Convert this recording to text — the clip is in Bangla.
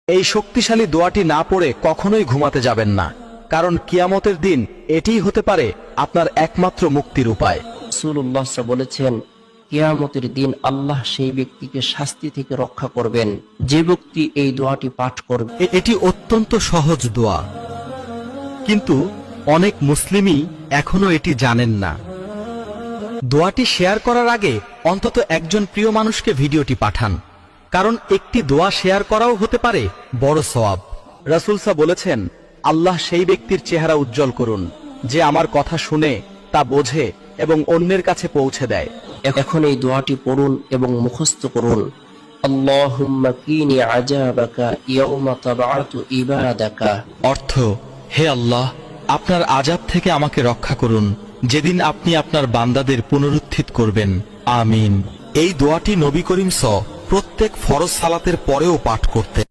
এই শক্তিশালী দোয়াটি না পড়ে কখনোই ঘুমাতে যাবেন না, কারণ কিয়ামতের দিন এটিই হতে পারে আপনার একমাত্র মুক্তির উপায়। রাসূলুল্লাহ বলেছেন, কিয়ামতের দিন আল্লাহ সেই ব্যক্তিকে শাস্তি থেকে রক্ষা করবেন যে ব্যক্তি এই দোয়াটি পাঠ করবে। এটি অত্যন্ত সহজ দোয়া, কিন্তু অনেক মুসলিমই এখনো এটি জানেন না। দোয়াটি শেয়ার করার আগে অন্তত একজন প্রিয় মানুষকে ভিডিওটি পাঠান, কারণ একটি দোয়া শেয়ার করাও হতে পারে বড় সওয়াব। রাসূল বলেছেন, আল্লাহ সেই ব্যক্তির চেহারা উজ্জ্বল করুন যে আমার কথা শুনে তা বোঝে এবং অন্যের কাছে পৌঁছে দেয়। এখন এই দোয়াটি পড়ুন এবং মুখস্থ করুন। আল্লাহুম্মা কিনি আযাবাকা ইয়াউমা তাবআতু ইবাদাকা। অর্থ, হে আল্লাহ, আপনার আযাব থেকে আমাকে রক্ষা করুন যেদিন আপনি আপনার বান্দাদের পুনরুত্থিত করবেন। আমিন। এই দোয়াটি নবী করিম প্রত্যেক ফরজ সালাতের পরেও পাঠ করতেন।